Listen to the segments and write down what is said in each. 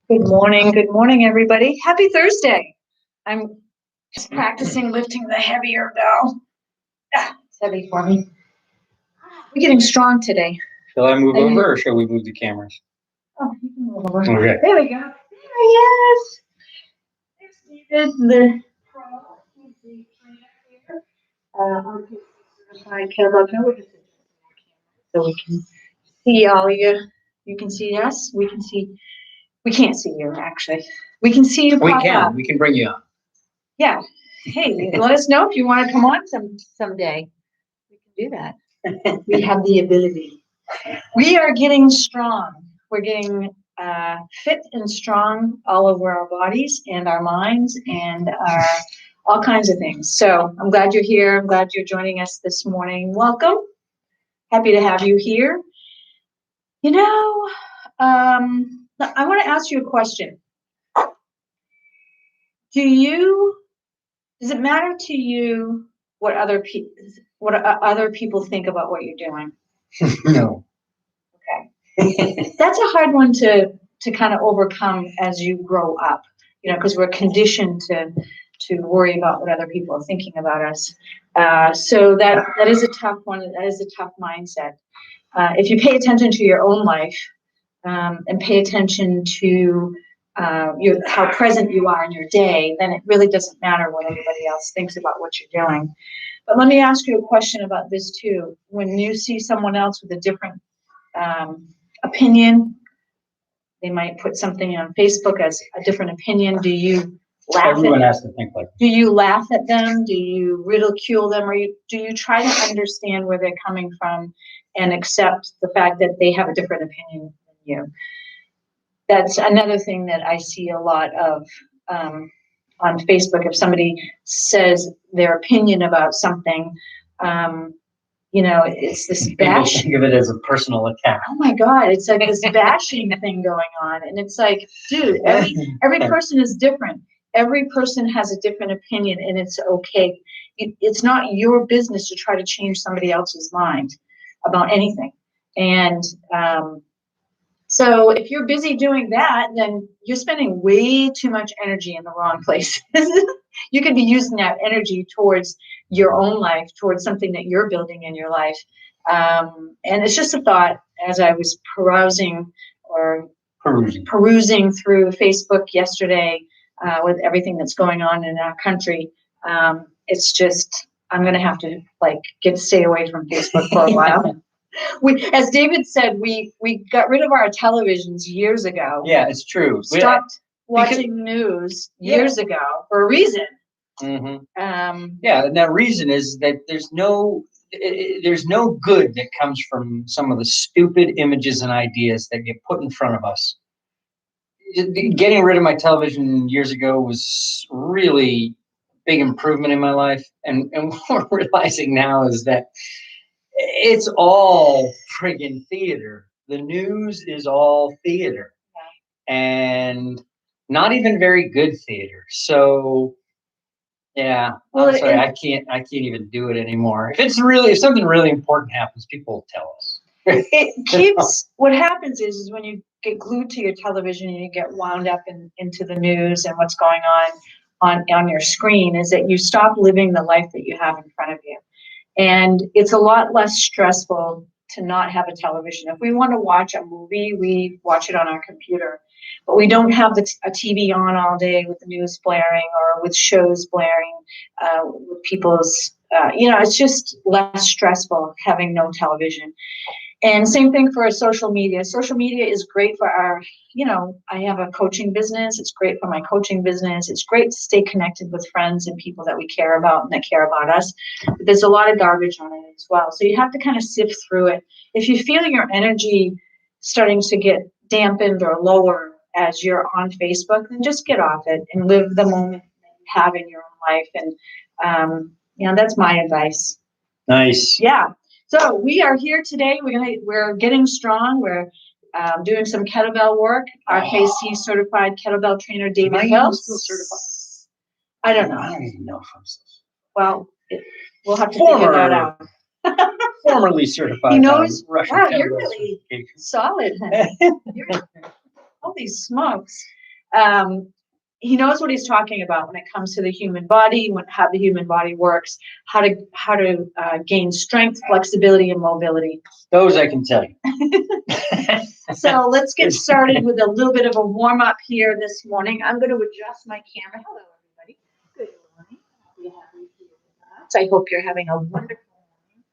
Good morning, everybody. Happy Thursday. I'm just practicing lifting the heavier bell. It's heavy for me. We're getting strong today. Shall I move over or shall we move the cameras? Oh, you can move over. Okay. There we go. There he is. There's David, the pro. He's the trainer here. On certified kettlebell trainer. So we can see all you. You can see us. We can see. We can't see you, actually. We can see you pop up. We can bring you on. Yeah. Hey, let us know if you want to come on someday. We can do that. We have the ability. We are getting strong. We're getting fit and strong all over our bodies and our minds and our all kinds of things. So I'm glad you're here. I'm glad you're joining us this morning. Welcome. Happy to have you here. You know, I want to ask you a question. Does it matter to you what other people think about what you're doing? No. Okay. That's a hard one to kind of overcome as you grow up, because we're conditioned to worry about what other people are thinking about us. So that is a tough one. That is a tough mindset. If you pay attention to your own life and pay attention to how present you are in your day, then it really doesn't matter what everybody else thinks about what you're doing. But let me ask you a question about this too. When you see someone else with a different opinion, they might put something on Facebook as a different opinion. Do you laugh Everyone at has to think like that. Do you laugh at them? Do you ridicule them? Or do you try to understand where they're coming from and accept the fact that they have a different opinion than you? That's another thing that I see a lot of on Facebook. If somebody says their opinion about something, it's this bash. Think of it as a personal attack. Oh my God, it's like this bashing thing going on. And it's like, dude, every person is different. Every person has a different opinion, and it's okay. It's not your business to try to change somebody else's mind about anything. And so if you're busy doing that, then you're spending way too much energy in the wrong places. You could be using that energy towards your own life, towards something that you're building in your life. And it's just a thought as I was perusing through Facebook yesterday with everything that's going on in our country. It's just, I'm going to have to stay away from Facebook for a while. As David said, we got rid of our televisions years ago. Yeah, it's true. Stopped watching news years ago for a reason. Mm-hmm. And that reason is that there's no good that comes from some of the stupid images and ideas that get put in front of us. Getting rid of my television years ago was really a big improvement in my life. And what we're realizing now is that it's all friggin' theater. The news is all theater, and not even very good theater. So, yeah, well, I'm sorry, I can't even do it anymore. If something really important happens, people will tell us. It keeps. What happens is when you get glued to your television and you get wound up into the news and what's going on your screen, is that you stop living the life that you have in front of you. And it's a lot less stressful to not have a television. If we want to watch a movie, we watch it on our computer. But we don't have a TV on all day with the news blaring or with shows blaring, with people's, it's just less stressful having no television. And same thing for social media. Social media is great for our, I have a coaching business. It's great for my coaching business. It's great to stay connected with friends and people that we care about and that care about us. But there's a lot of garbage on it as well. So you have to kind of sift through it. If you feel your energy starting to get dampened or lower as you're on Facebook, then just get off it and live the moment that you have in your own life. And, that's my advice. Nice. Yeah. So we are here today. We're getting strong. We're doing some kettlebell work. RKC certified kettlebell trainer David Bell. Still certified? I don't know. I don't even know if I'm still. Well, we'll have to figure that out. Formerly certified. He knows. Russian Wow, you're really solid. Holy smokes! He knows what he's talking about when it comes to the human body, how the human body works, how to gain strength, flexibility, and mobility. Those I can tell you. So let's get started with a little bit of a warm up here this morning. I'm going to adjust my camera. Hello, everybody. Good morning. I hope you're having a wonderful morning.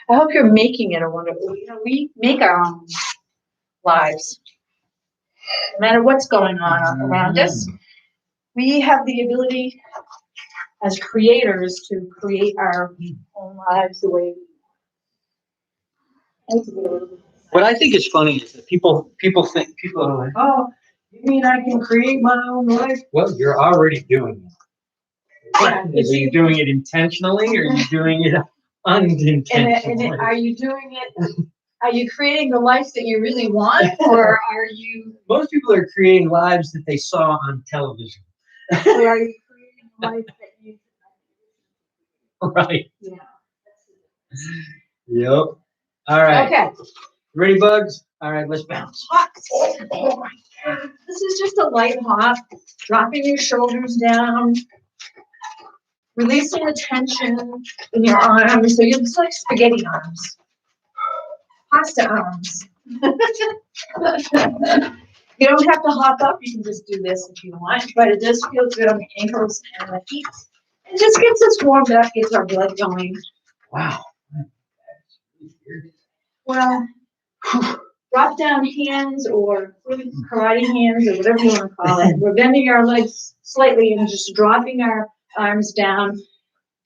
I hope you're making it a wonderful. We make our own lives, no matter what's going on around us. We have the ability as creators to create our own lives the way we want. What I think is funny is that people are like, oh, you mean I can create my own life? well, you're already doing it. Yeah, Are you doing it intentionally or are you doing it unintentionally? And are you doing it? Are you creating the life that you really want, or are you? Most people are creating lives that they saw on television. Or are you creating a life that you? Right. Yeah. Yep. All right. Okay. Ready, Bugs? All right, let's bounce. Hot. Oh my God. This is just a light hop. Dropping your shoulders down. Releasing the tension in your arms. So you're just like spaghetti arms. Pasta arms. You don't have to hop up. You can just do this if you want. But it does feel good on the ankles and the feet. It just gets us warmed up, gets our blood going. Wow. Well, drop down hands or karate hands or whatever you want to call it. We're bending our legs slightly and just dropping our arms down.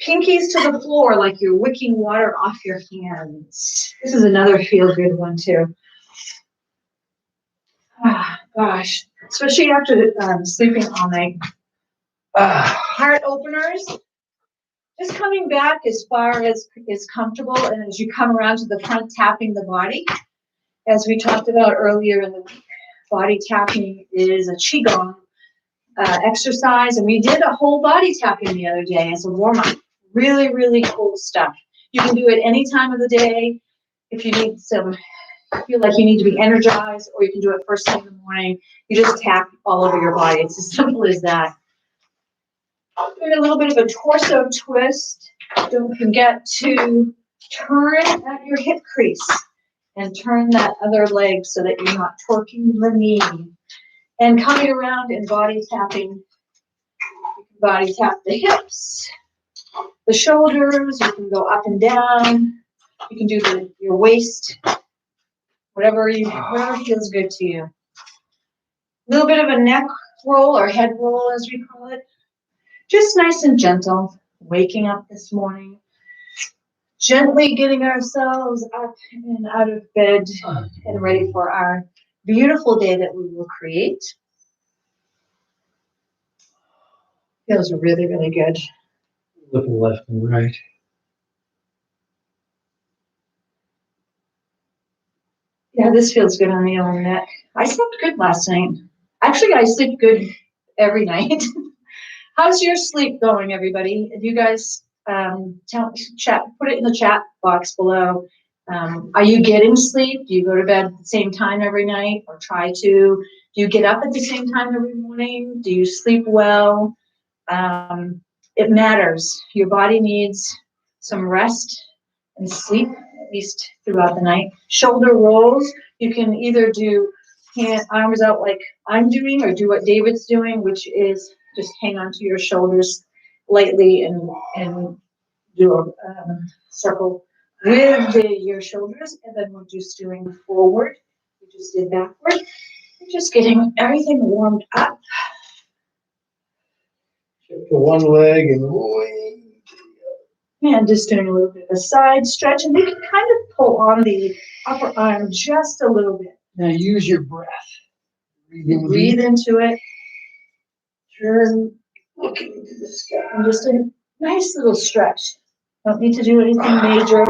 Pinkies to the floor like you're wicking water off your hands. This is another feel-good one too. Ah, gosh, especially after sleeping all night. Heart openers. Just coming back as far as is comfortable, and as you come around to the front, tapping the body. As we talked about earlier in the week, body tapping is a qigong exercise, and we did a whole body tapping the other day as a warm-up. Really, really cool stuff. You can do it any time of the day if you need feel like you need to be energized, or you can do it first thing in the morning. You just tap all over your body. It's as simple as that. Doing a little bit of a torso twist. Don't forget to turn at your hip crease and turn that other leg so that you're not torquing the knee. And coming around and body tapping. You can body tap the hips, the shoulders. You can go up and down. You can do your waist, whatever feels good to you. A little bit of a neck roll or head roll, as we call it. Just nice and gentle. Waking up this morning, gently getting ourselves up and out of bed and ready for our beautiful day that we will create. Feels really, really good. Looking left and right. Yeah, this feels good on the old neck. I slept good last night. Actually, I sleep good every night. How's your sleep going, everybody? If you guys put it in the chat box below. Are you getting sleep? Do you go to bed at the same time every night, or try to? Do you get up at the same time every morning? Do you sleep well? It matters. Your body needs some rest and sleep, at least throughout the night. Shoulder rolls. You can either do arms out like I'm doing, or do what David's doing, which is just hang onto your shoulders lightly and do a circle with your shoulders, and then we're just doing forward. We just did backward. We're just getting everything warmed up. To one leg and And just doing a little bit of a side stretch, and we can kind of pull on the upper arm just a little bit. now use your breath. Breathe into it. Turn, looking into the sky. And just a nice little stretch. Don't need to do anything major.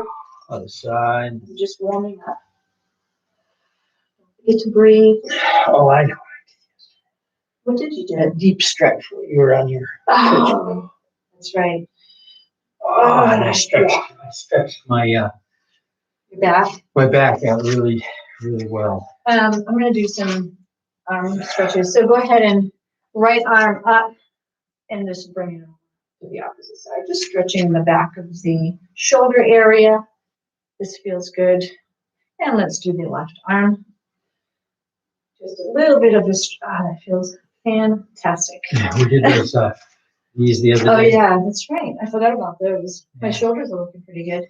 Other side. You're just warming up. Get to breathe. Oh, I know. What did you do? A deep stretch when you were on your. Oh, that's right. Oh, and I stretched my Your back. my back out really, really well. I'm going to do some arm stretches. So go ahead and right arm up, and just bring it to the opposite side. Just stretching the back of the shoulder area. This feels good. And let's do the left arm. Just a little bit of this. That feels fantastic. Yeah, we did those these the other day. Oh yeah, that's right. I forgot about those. Yeah. My shoulders are looking pretty good.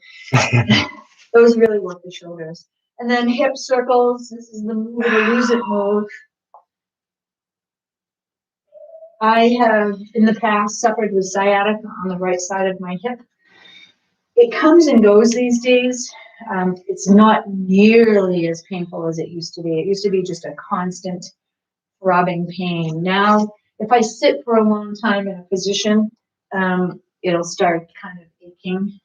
Those really work the shoulders. And then hip circles. This is the move it or lose it move. I have in the past suffered with sciatica on the right side of my hip. It comes and goes these days. It's not nearly as painful as it used to be. It used to be just a constant throbbing pain. Now, if I sit for a long time in a position, it'll start kind of aching.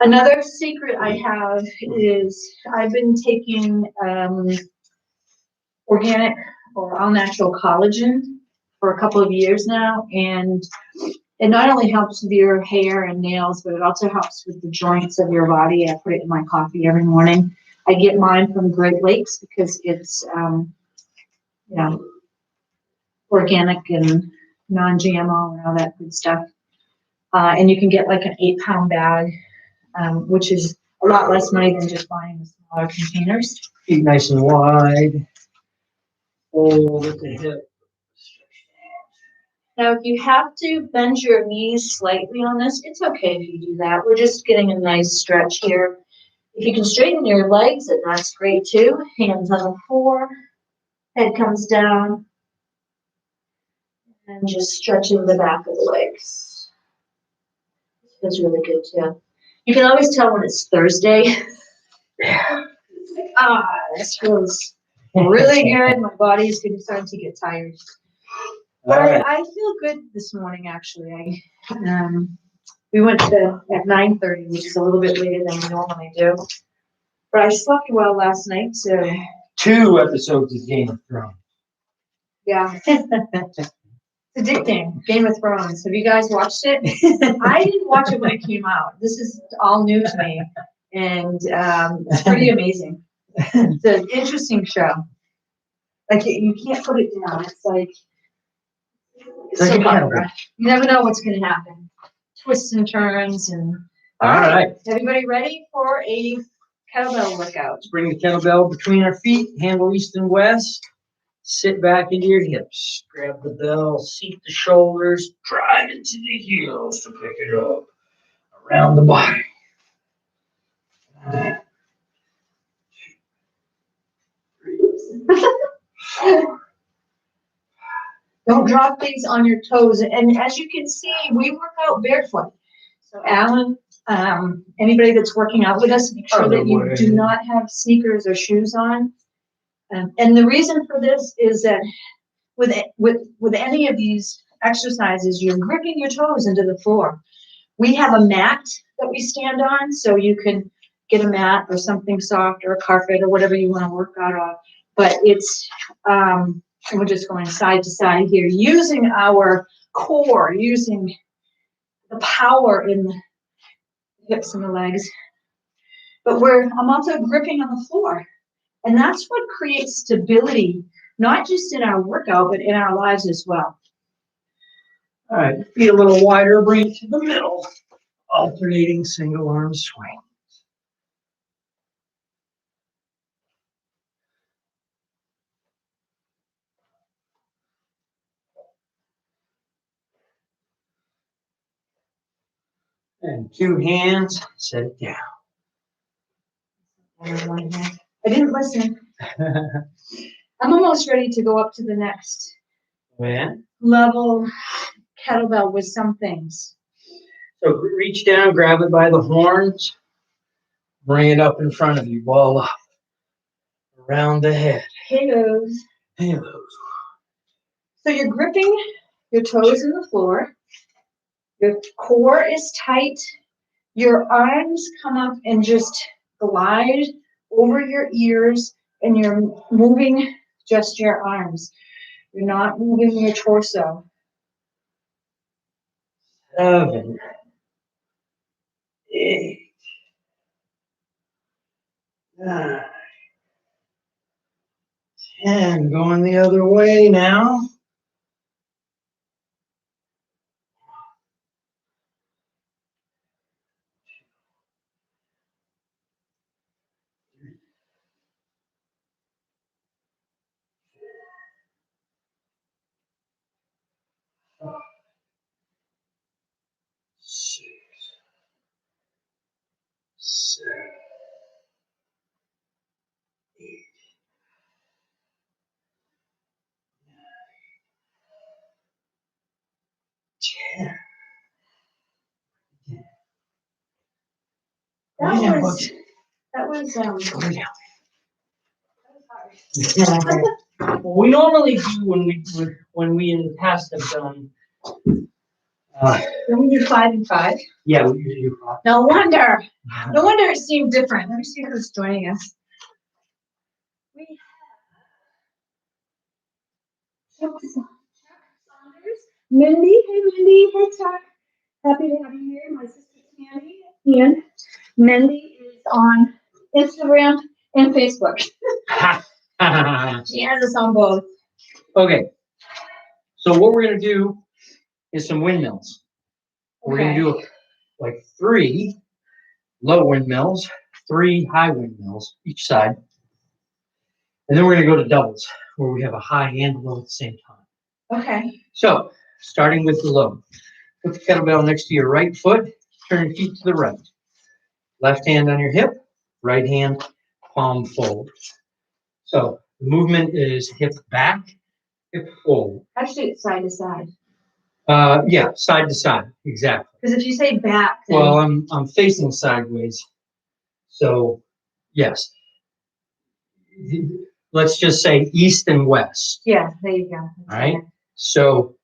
Another secret I have is I've been taking organic or all natural collagen for a couple of years now, and it not only helps with your hair and nails, but it also helps with the joints of your body. I put it in my coffee every morning. I get mine from Great Lakes because it's organic and non-GMO and all that good stuff. And you can get like an 8-pound bag, which is a lot less money than just buying the smaller containers. Feet nice and wide. Hold at the hip. Now, if you have to bend your knees slightly on this, it's okay if you do that. We're just getting a nice stretch here. If you can straighten your legs, then that's great too. Hands on the floor, head comes down, and just stretching the back of the legs. Feels really good too. You can always tell when it's Thursday. This feels really good. My body's starting to get tired. But I feel good this morning, actually. We went to at 9:30, which is a little bit later than we normally do. But I slept well last night, so. 2 episodes of Game of Thrones. Yeah. It's addicting. Game of Thrones. Have you guys watched it? I didn't watch it when it came out. This is all new to me. And it's pretty amazing. It's an interesting show. Like, you can't put it down. It's like, it's so clever. You never know what's going to happen. Twists and turns. And all right. Everybody ready for a kettlebell lookout? Let's bring the kettlebell between our feet, handle east and west. Sit back into your hips. Grab the bell, seat the shoulders, drive into the heels to pick it up. Around the body. Don't drop things on your toes. And as you can see, we work out barefoot. So Alan, anybody that's working out with us, make sure that you do not have sneakers or shoes on. And the reason for this is that with any of these exercises, you're gripping your toes into the floor. We have a mat that we stand on, so you can get a mat or something soft or a carpet or whatever you want to work out on. But it's, we're just going side to side here, using our core, using the power in the hips and the legs. But I'm also gripping on the floor. And that's what creates stability, not just in our workout, but in our lives as well. All right, feet a little wider, bring it to the middle. Alternating single arm swing. And 2 hands, set it down. I didn't listen. I'm almost ready to go up to the next level kettlebell with some things. So reach down, grab it by the horns, bring it up in front of you, ball up, around the head. Halos. Halos. So you're gripping your toes in the floor. Your core is tight. Your arms come up and just glide over your ears, and you're moving just your arms. You're not moving your torso. 7, 8, 9, 10. Going the other way now. That was Well, we normally do when we in the past have done. Can we do 5 and 5? Yeah, we usually do 5. No wonder. No wonder it seemed different. Let me see who's joining us. We have Chuck Saunders, Mindy. Hey, Mindy. Hey, Chuck. Happy to have you here. My sister Tammy and Mindy is on Instagram and Facebook. She has us on both. Okay. So what we're gonna do is some windmills. We're gonna do like 3 low windmills, 3 high windmills each side. And then we're gonna go to doubles where we have a high and low at the same time. Okay. So starting with the low. Put the kettlebell next to your right foot, turn your feet to the right. Left hand on your hip, right hand palm forward. So the movement is hip back, hip forward. Actually, it's side to side. Yeah, side to side, exactly. Because if you say back, then Well, I'm facing sideways, so yes. Let's just say east and west. yeah, there you go. All right. So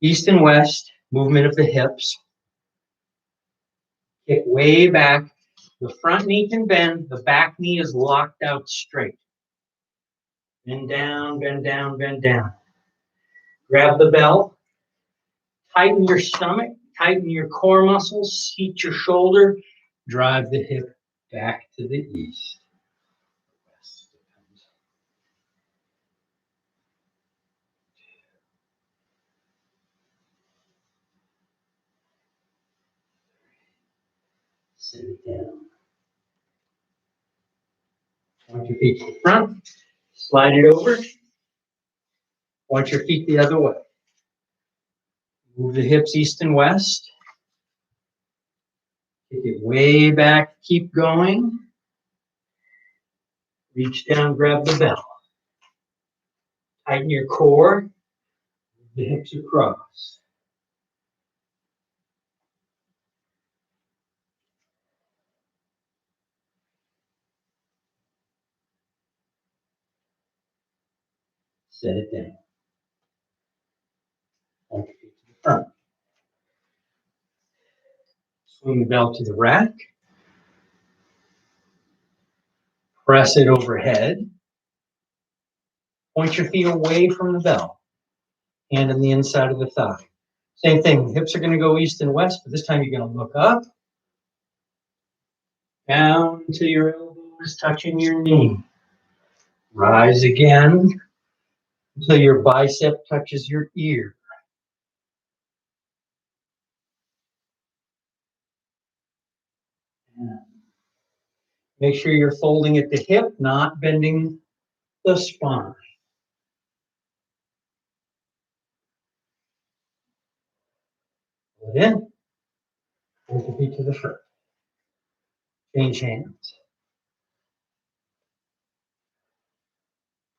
east and west movement of the hips. Kick way back. The front knee can bend. The back knee is locked out straight. Bend down, bend down, bend down. Grab the bell. Tighten your stomach. Tighten your core muscles. Seat your shoulder. Drive the hip back to the east. Sit it down. Point your feet to the front. Slide it over. Point your feet the other way. Move the hips east and west. Kick it way back. Keep going. Reach down, grab the bell. Tighten your core. Move the hips across. Set it down. Point your feet to the front. Swing the bell to the rack. Press it overhead. Point your feet away from the bell. Hand on the inside of the thigh. Same thing, hips are going to go east and west, but this time you're going to look up. Down until your elbow is touching your knee. Rise again until your bicep touches your ear. And make sure you're folding at the hip, not bending the spine. Pull it in. Point the feet to the front. Change hands.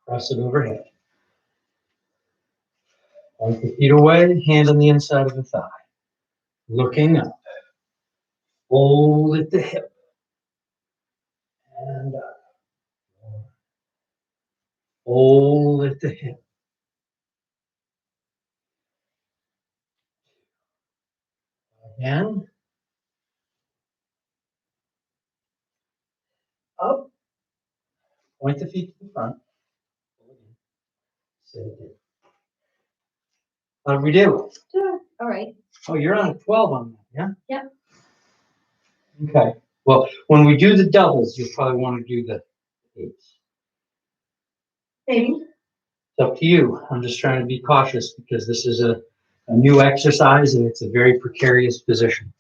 Press it overhead. Point the feet away, hand on the inside of the thigh. Looking up. Fold at the hip. And up. Fold at the hip. Again. Up. Point the feet to the front. Sit it in. How did we do? Good. All right. Oh, you're on a 12 on that, yeah? Yep. Okay. Well, when we do the doubles, you'll probably want to do the 8s. Maybe. It's up to you. I'm just trying to be cautious because this is a new exercise and it's a very precarious position.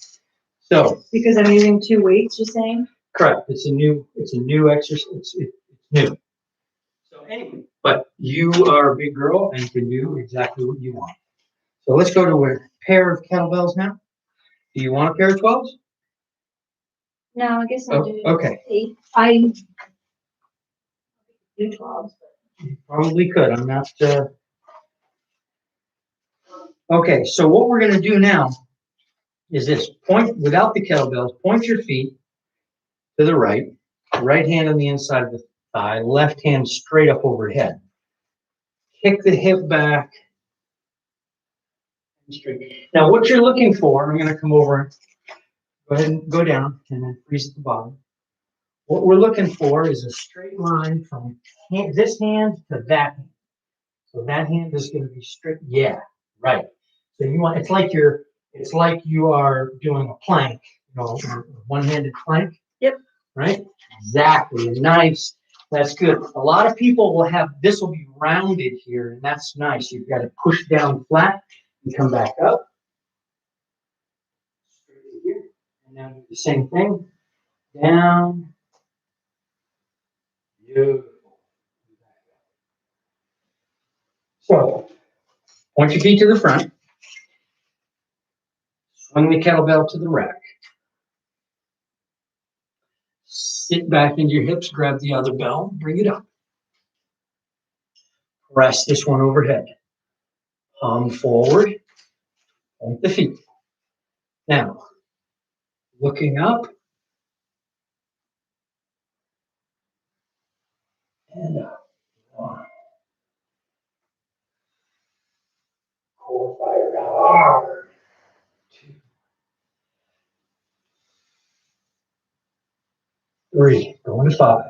So. Because I'm using 2 weights, you're saying? Correct. It's a new exercise. It's new. So anyway, but you are a big girl and can do exactly what you want. So let's go to a pair of kettlebells now. Do you want a pair of 12s? No, I guess I'll do okay. 8. I do 12s. You probably could. I'm not. Okay, so what we're going to do now is this. Point without the kettlebells. Point your feet to the right hand on the inside of the thigh, left hand straight up overhead. Kick the hip back. Straight. Now what you're looking for, I'm going to come over, go ahead and go down and then freeze at the bottom. What we're looking for is a straight line from this hand to that hand. So that hand is going to be straight. Yeah, right. So you want, it's like you are doing a plank, you know, a one-handed plank. Yep. Right? Exactly. Nice. That's good. A lot of people will have, this will be rounded here, and that's nice. You've got to push down flat and come back up. Straight here. And now do the same thing. Down. Beautiful. So, point your feet to the front. Swing the kettlebell to the rack. Sit back into your hips, grab the other bell, bring it up. Press this one overhead. Palm forward, point the feet. Now, looking up, and up. 1. Core fire hard. 2. 3. Going to 5.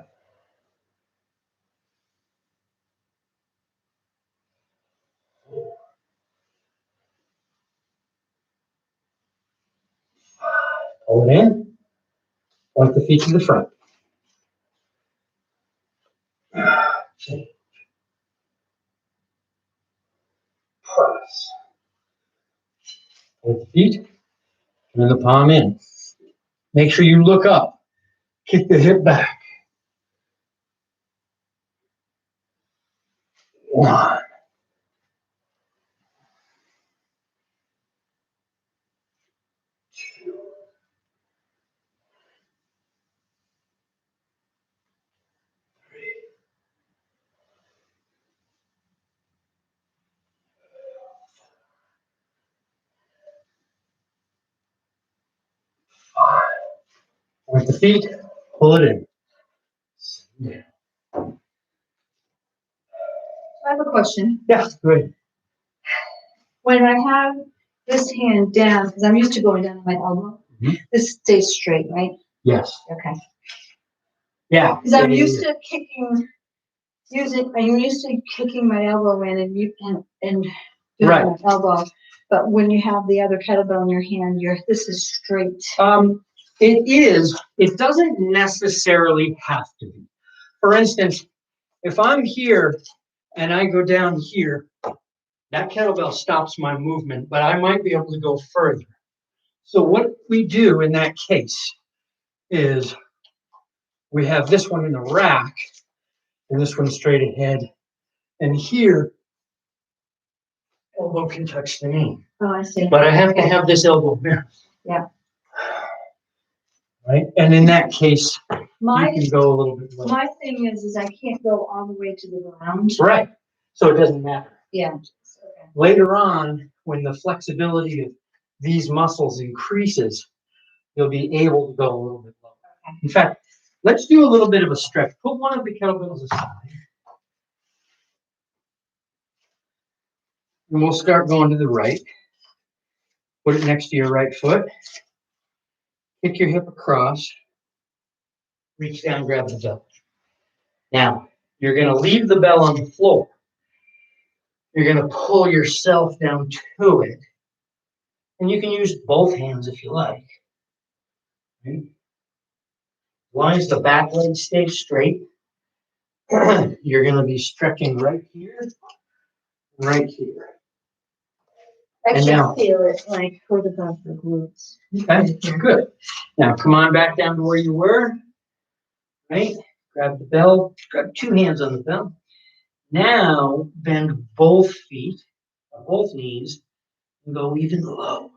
4. Hold it in. Point the feet to the front. Change. Press. Point the feet. And the palm in. Make sure you look up. Kick the hip back. 1. 2. 3. 5. Point the feet. Pull it in. Yeah. I have a question. Yeah, good. When I have this hand down, because I'm used to going down on my elbow, this stays straight, right? Yes. Okay. Yeah. Because I'm used to kicking my elbow in and doing Right. my elbow. But when you have the other kettlebell in your hand, this is straight. It is. It doesn't necessarily have to be. For instance, if I'm here and I go down here, that kettlebell stops my movement, but I might be able to go further. So what we do in that case is we have this one in the rack and this one straight ahead. And here, elbow can touch the knee. Oh, I see. But I have to have this elbow here. Yeah. Right? And in that case, you My can go a little bit lower. my thing is I can't go all the way to the ground. Right. So it doesn't matter. Yeah. Okay. Later on, when the flexibility of these muscles increases, you'll be able to go a little bit lower. Okay. In fact, let's do a little bit of a stretch. Put one of the kettlebells aside. And we'll start going to the right. Put it next to your right foot. Kick your hip across. Reach down, grab the bell. Now, you're going to leave the bell on the floor. You're going to pull yourself down to it. And you can use both hands if you like. Right? As long as the back leg stays straight, you're going to be stretching right here, right here. I And can now- feel it like for the glutes. Okay, good. Now come on back down to where you were. Right? Grab the bell, grab 2 hands on the bell. Now bend both feet, both knees, and go even lower.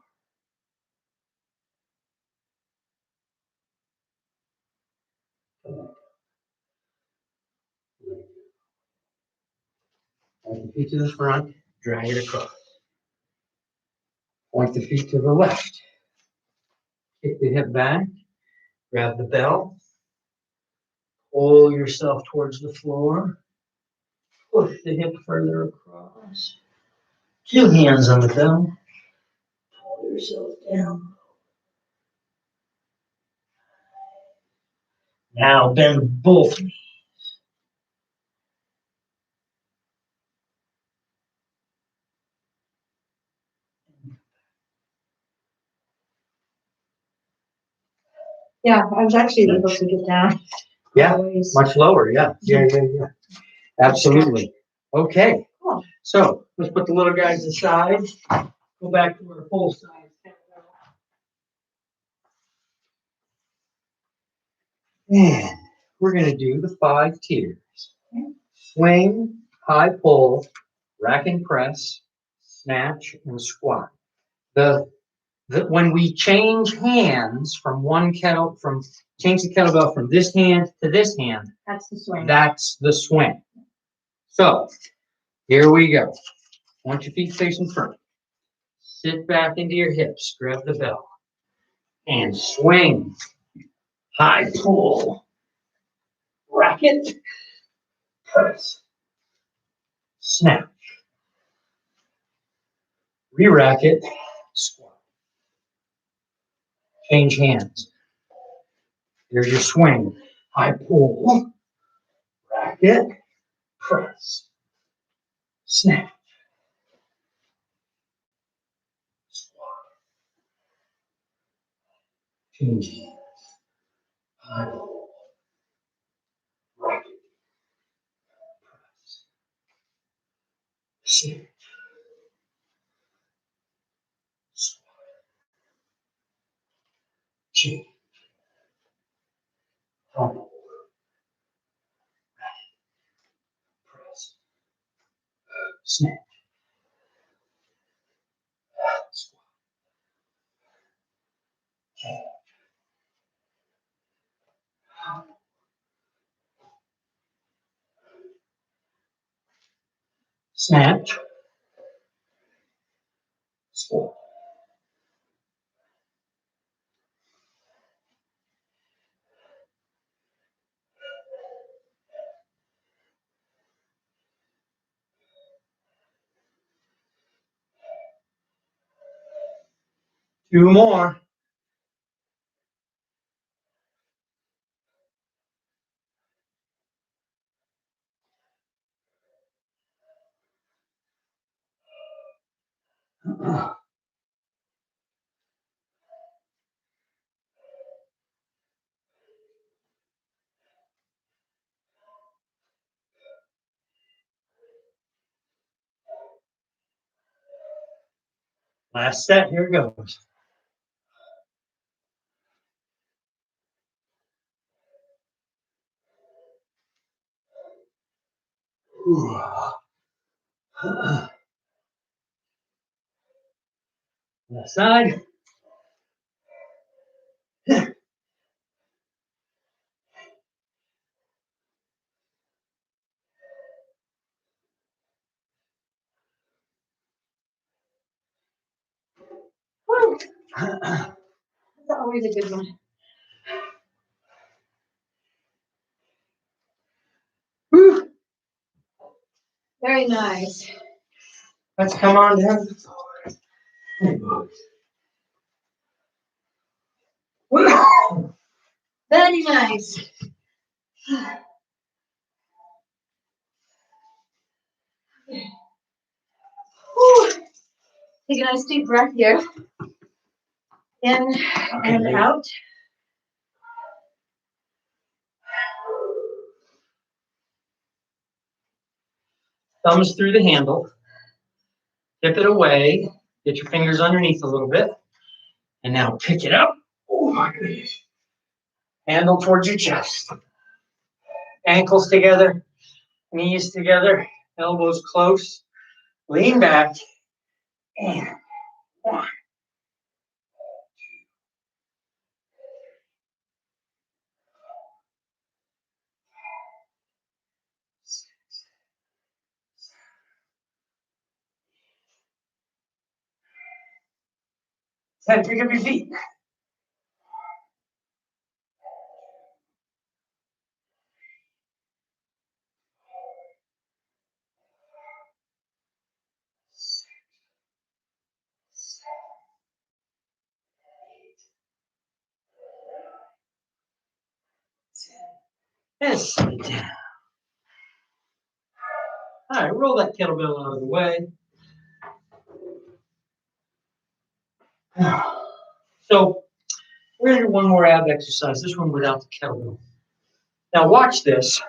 Point the feet to the front, drag it across. Point the feet to the left. Kick the hip back, grab the bell, Pull yourself towards the floor. Push the hip further across. 2 hands on the bell. Pull yourself down. Now bend both knees. Yeah, I was actually able to get down. Yeah, Always. much lower. Yeah. Absolutely. Okay. Cool. So let's put the little guys aside. Go back to our full size. And we're going to do the 5 tiers. Swing, high pull, rack and press, snatch, and squat. When we change hands from change the kettlebell from this hand to this hand, That's the swing. that's the swing. So here we go. Want your feet facing front. Sit back into your hips, grab the bell, and swing. High pull, racket, press, snap, re-racket, squat. Change hands. Here's your swing. High pull, racket, press, snap, squat. Change hands. High pull, racket, press, snap, squat. Change. High pull, press, snap, squat. Change. Snatch, squat. 2 more. Last set, here goes. Left side. Woo. That's always a good one. Whew. Very nice. Let's come on down to the floor. Woo. Very nice. Whew. Take a nice deep breath here. In and out. Thumbs through the handle. Tip it away. Get your fingers underneath a little bit. And now pick it up. Oh my goodness. Handle towards your chest. Ankles together. Knees together. Elbows close. Lean back. And 1. 10, pick up your feet. And sit down. All right, roll that kettlebell out of the way. So we're going to do one more ab exercise, this one without the kettlebell. Now watch this.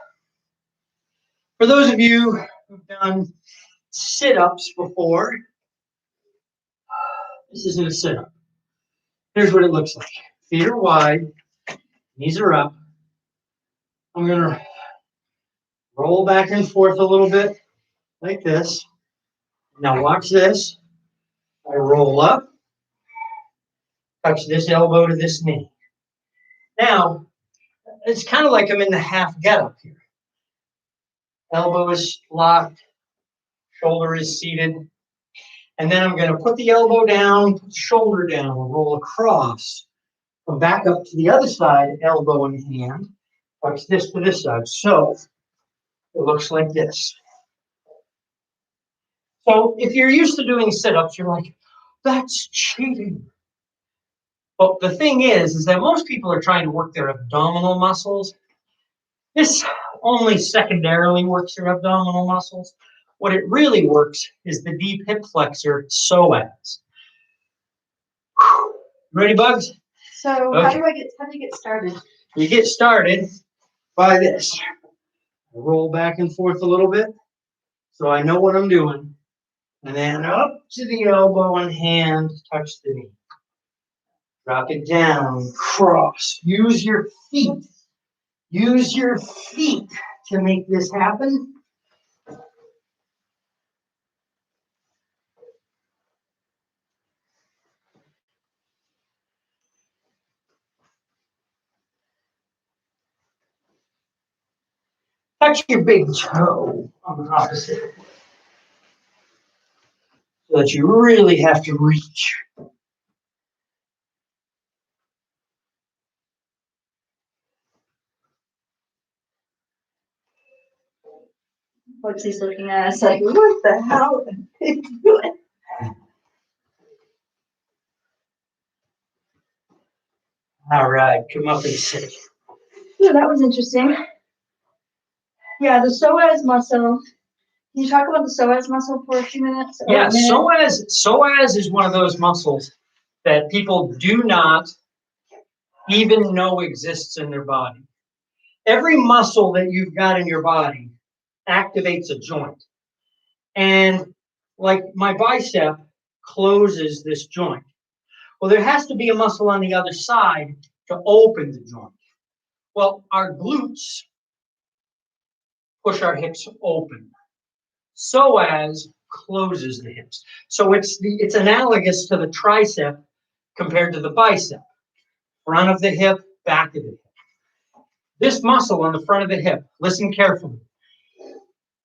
For those of you who've done sit-ups before, this isn't a sit-up. Here's what it looks like. Feet are wide, knees are up. I'm going to roll back and forth a little bit like this. Now watch this. I roll up, touch this elbow to this knee. Now, it's kind of like I'm in the half get-up here. Elbow is locked, shoulder is seated. And then I'm going to put the elbow down, put the shoulder down, roll across. Come back up to the other side, elbow in hand. Touch this to this side. So it looks like this. So if you're used to doing sit-ups, you're like, that's cheating. But the thing is that most people are trying to work their abdominal muscles. This only secondarily works your abdominal muscles. What it really works is the deep hip flexor, psoas. Ready, Bugs? So Okay. how do you get started? You get started by this. I roll back and forth a little bit so I know what I'm doing. And then up to the elbow and hand, touch the knee. Drop it down, cross. Use your feet. Use your feet to make this happen. Touch your big toe on the opposite, so that you really have to reach. What's he's looking at us like, what the hell are they doing? All right, come up and sit. Yeah, that was interesting. Yeah, the psoas muscle. Can you talk about the psoas muscle for a few minutes? Yeah, psoas is one of those muscles that people do not even know exists in their body. Every muscle that you've got in your body activates a joint. And like my bicep closes this joint. Well, there has to be a muscle on the other side to open the joint. Well, our glutes push our hips open. Psoas closes the hips. So it's analogous to the tricep compared to the bicep. Front of the hip, back of the hip. This muscle on the front of the hip, listen carefully.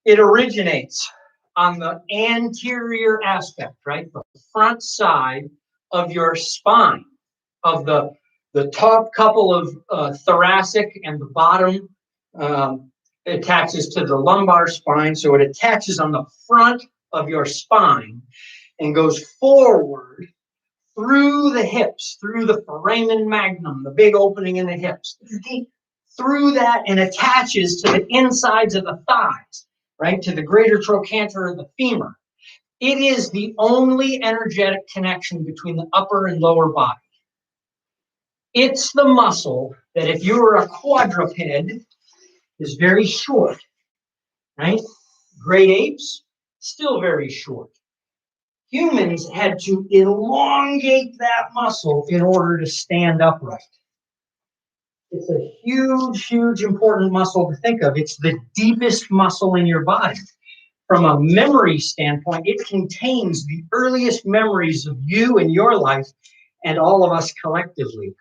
It originates on the anterior aspect, right? The front side of your spine, of the top couple of thoracic and the bottom attaches to the lumbar spine. So it attaches on the front of your spine and goes forward through the hips, through the foramen magnum, the big opening in the hips, through that, and attaches to the insides of the thighs, right, to the greater trochanter of the femur. It is the only energetic connection between the upper and lower body. It's the muscle that if you were a quadruped is very short, right? Great apes, still very short. Humans had to elongate that muscle in order to stand upright. It's a huge, huge, important muscle to think of. It's the deepest muscle in your body. From a memory standpoint, it contains the earliest memories of you and your life and all of us collectively.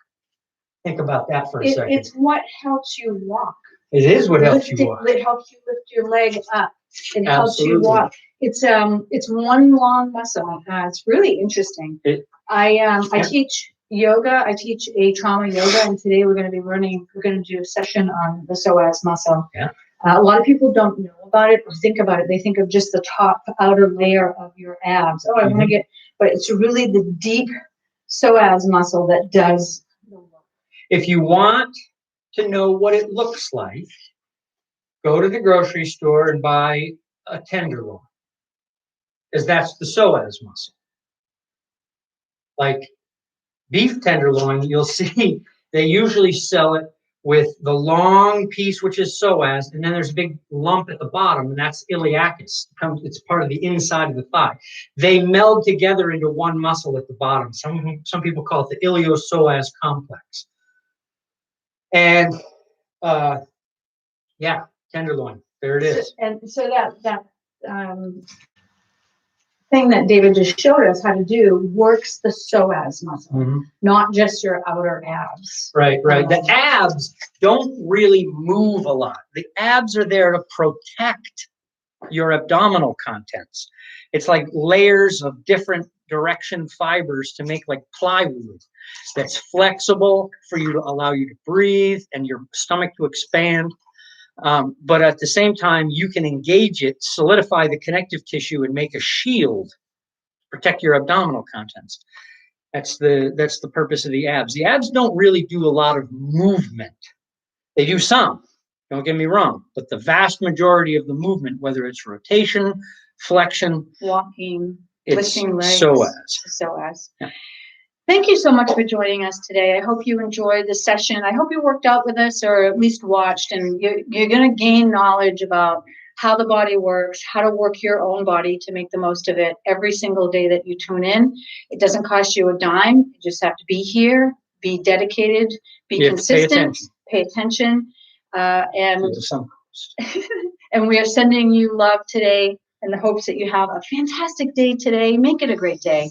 Think about that for a second. It's what helps you walk. It is what helps you walk. It helps you lift your leg up. It helps Absolutely. you walk. It's one long muscle. It's really interesting. I teach yoga. I teach a trauma yoga, and today we're going to do a session on the psoas muscle. Yeah. A lot of people don't know about it or think about it. They think of just the top outer layer of your abs. Oh, I want to get, but it's really the deep psoas muscle that does the work. If you want to know what it looks like, go to the grocery store and buy a tenderloin, because that's the psoas muscle. Like beef tenderloin, you'll see they usually sell it with the long piece, which is psoas, and then there's a big lump at the bottom, and that's iliacus. It's part of the inside of the thigh. They meld together into one muscle at the bottom. Some people call it the iliopsoas complex. And yeah, tenderloin. There it is. So that thing that David just showed us how to do works the psoas muscle, not just your outer abs. Right. The abs don't really move a lot. The abs are there to protect your abdominal contents. It's like layers of different direction fibers to make like plywood that's flexible for you to allow you to breathe and your stomach to expand. But at the same time, you can engage it, solidify the connective tissue, and make a shield, protect your abdominal contents. That's the purpose of the abs. The abs don't really do a lot of movement. They do some, don't get me wrong, but the vast majority of the movement, whether it's rotation, flexion, walking, it's lifting legs, psoas. Yeah. Thank you so much for joining us today. I hope you enjoyed the session. I hope you worked out with us or at least watched, and you're going to gain knowledge about how the body works, how to work your own body to make the most of it every single day that you tune in. It doesn't cost you a dime. You just have to be here, be dedicated, be consistent, pay attention. And we are sending you love today in the hopes that you have a fantastic day today. Make it a great day.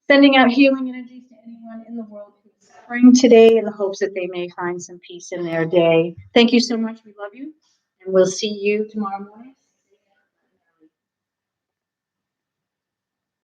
Sending out healing energies to anyone in the world who is suffering today in the hopes that they may find some peace in their day. Thank you so much. We love you. And we'll see you tomorrow morning.